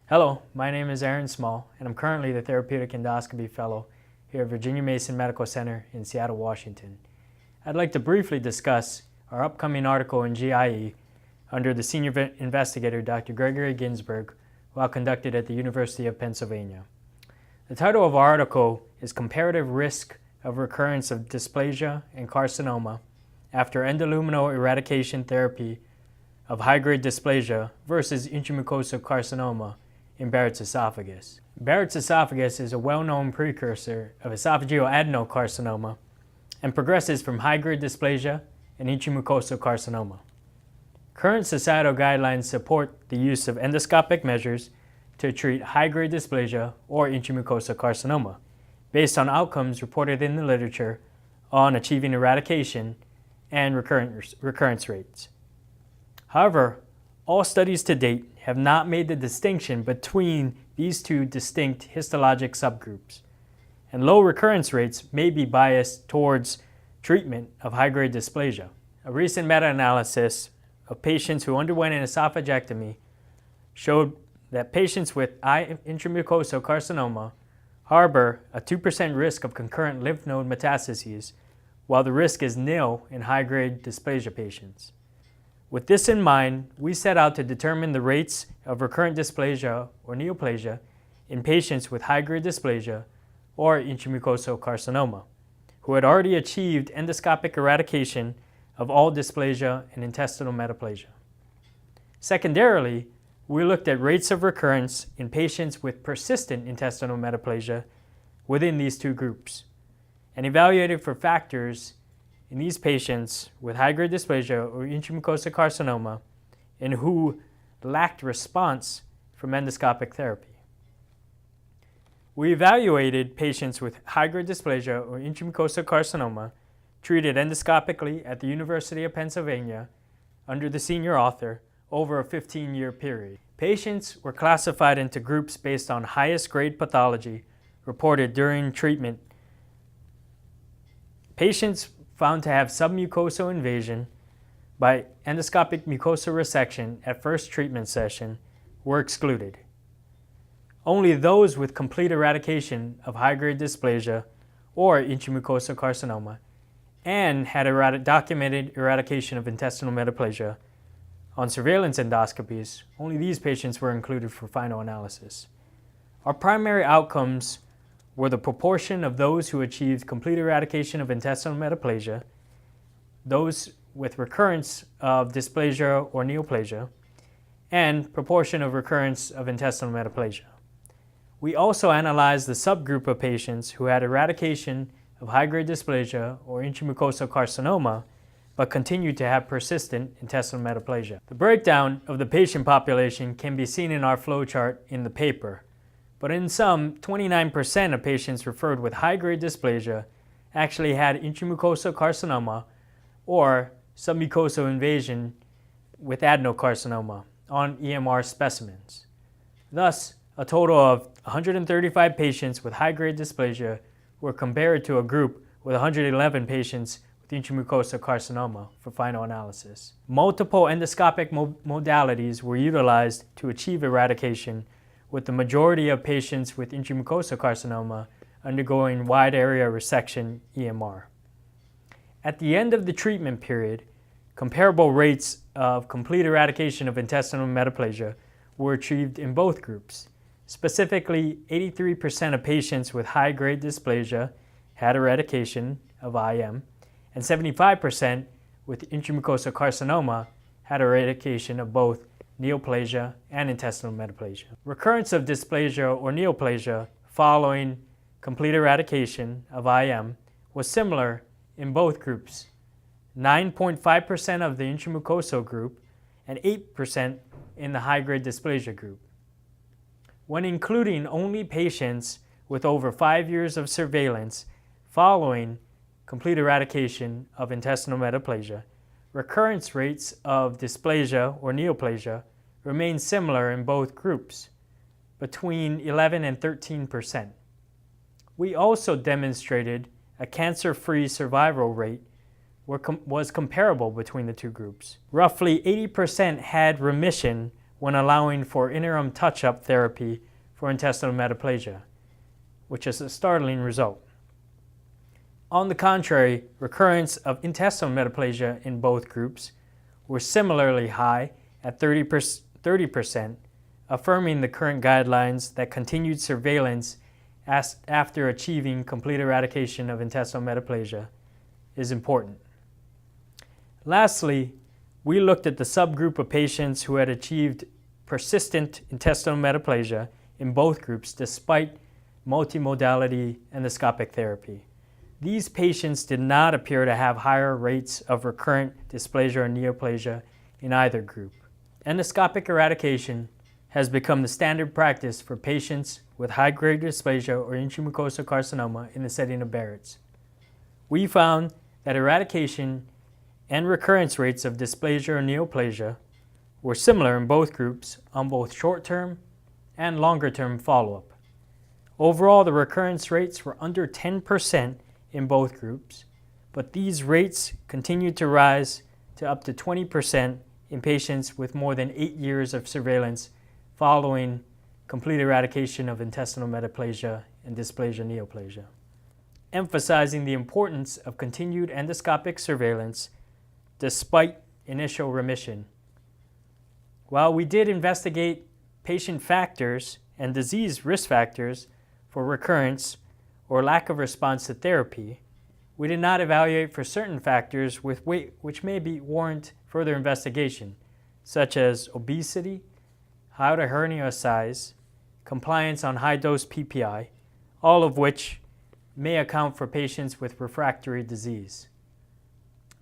Hello, my name is Aaron Small, and I'm currently the Therapeutic Endoscopy Fellow here at Virginia Mason Medical Center in Seattle, Washington. I'd like to briefly discuss our upcoming article in GIE under the Senior Investigator Dr. Gregory Ginsberg, while conducted at the University of Pennsylvania. The title of our article is Comparative Risk of Recurrence of Dysplasia and Carcinoma after Endoluminal Eradication Therapy of High-Grade Dysplasia versus Intramucosal Carcinoma in Barrett's esophagus. Barrett's esophagus is a well-known precursor of esophageal adenocarcinoma and progresses from high-grade dysplasia and intramucosal carcinoma. Current societal guidelines support the use of endoscopic measures to treat high-grade dysplasia or intramucosal carcinoma, based on outcomes reported in the literature on achieving eradication and recurrence rates. However, all studies to date have not made the distinction between these two distinct histologic subgroups, and low recurrence rates may be biased towards treatment of high-grade dysplasia. A recent meta-analysis of patients who underwent an esophagectomy showed that patients with intramucosal carcinoma harbor a 2% risk of concurrent lymph node metastases, while the risk is nil in high-grade dysplasia patients. With this in mind, we set out to determine the rates of recurrent dysplasia or neoplasia in patients with high-grade dysplasia or intramucosal carcinoma who had already achieved endoscopic eradication of all dysplasia and intestinal metaplasia. Secondarily, we looked at rates of recurrence in patients with persistent intestinal metaplasia within these two groups and evaluated for factors in these patients with high-grade dysplasia or intramucosal carcinoma and who lacked response from endoscopic therapy. We evaluated patients with high-grade dysplasia or intramucosal carcinoma treated endoscopically at the University of Pennsylvania under the senior author over a 15-year period. Patients were classified into groups based on highest grade pathology reported during treatment. Patients found to have submucosal invasion by endoscopic mucosal resection at first treatment session were excluded. Only those with complete eradication of high-grade dysplasia or intramucosal carcinoma and had documented eradication of intestinal metaplasia on surveillance endoscopies, only these patients were included for final analysis. Our primary outcomes were the proportion of those who achieved complete eradication of intestinal metaplasia, those with recurrence of dysplasia or neoplasia, and proportion of recurrence of intestinal metaplasia. We also analyzed the subgroup of patients who had eradication of high-grade dysplasia or intramucosal carcinoma but continued to have persistent intestinal metaplasia. The breakdown of the patient population can be seen in our flowchart in the paper. But in sum, 29% of patients referred with high-grade dysplasia actually had intramucosal carcinoma or submucosal invasion with adenocarcinoma on EMR specimens. Thus, a total of 135 patients with high-grade dysplasia were compared to a group with 111 patients with intramucosal carcinoma for final analysis. Multiple endoscopic modalities were utilized to achieve eradication, with the majority of patients with intramucosal carcinoma undergoing wide area resection EMR. At the end of the treatment period, comparable rates of complete eradication of intestinal metaplasia were achieved in both groups. Specifically, 83% of patients with high-grade dysplasia had eradication of IM, and 75% with intramucosal carcinoma had eradication of both neoplasia and intestinal metaplasia. Recurrence of dysplasia or neoplasia following complete eradication of IM was similar in both groups, 9.5% of the intramucosal group and 8% in the high-grade dysplasia group. When including only patients with over 5 years of surveillance following complete eradication of intestinal metaplasia, recurrence rates of dysplasia or neoplasia remain similar in both groups, between 11 and 13%. We also demonstrated a cancer-free survival rate was comparable between the two groups. Roughly 80% had remission when allowing for interim touch-up therapy for intestinal metaplasia, which is a startling result. On the contrary, recurrence of intestinal metaplasia in both groups were similarly high at 30%, affirming the current guidelines that continued surveillance after achieving complete eradication of intestinal metaplasia is important. Lastly, we looked at the subgroup of patients who had achieved persistent intestinal metaplasia in both groups despite multimodality endoscopic therapy. These patients did not appear to have higher rates of recurrent dysplasia or neoplasia in either group. Endoscopic eradication has become the standard practice for patients with high-grade dysplasia or intramucosal carcinoma in the setting of Barrett's. We found that eradication and recurrence rates of dysplasia or neoplasia were similar in both groups on both short-term and longer-term follow-up. Overall, the recurrence rates were under 10% in both groups, but these rates continued to rise to up to 20% in patients with more than 8 years of surveillance following complete eradication of intestinal metaplasia and dysplasia neoplasia, emphasizing the importance of continued endoscopic surveillance despite initial remission. While we did investigate patient factors and disease risk factors for recurrence or lack of response to therapy, we did not evaluate for certain factors which may warrant further investigation, such as obesity, hiatal hernia size, compliance on high-dose PPI, all of which may account for patients with refractory disease,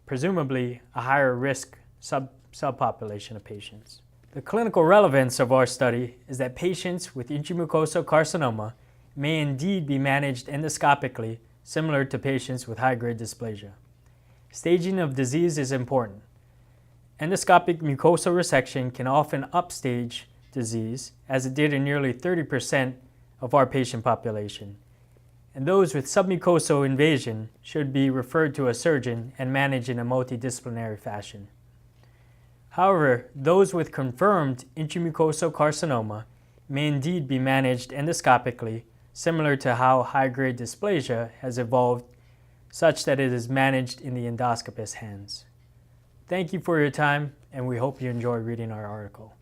presumably a higher risk subpopulation of patients. The clinical relevance of our study is that patients with intramucosal carcinoma may indeed be managed endoscopically similar to patients with high-grade dysplasia. Staging of disease is important. Endoscopic mucosal resection can often upstage disease, as it did in nearly 30% of our patient population. And those with submucosal invasion should be referred to a surgeon and managed in a multidisciplinary fashion. However, those with confirmed intramucosal carcinoma may indeed be managed endoscopically, similar to how high-grade dysplasia has evolved such that it is managed in the endoscopist's hands. Thank you for your time, and we hope you enjoy reading our article.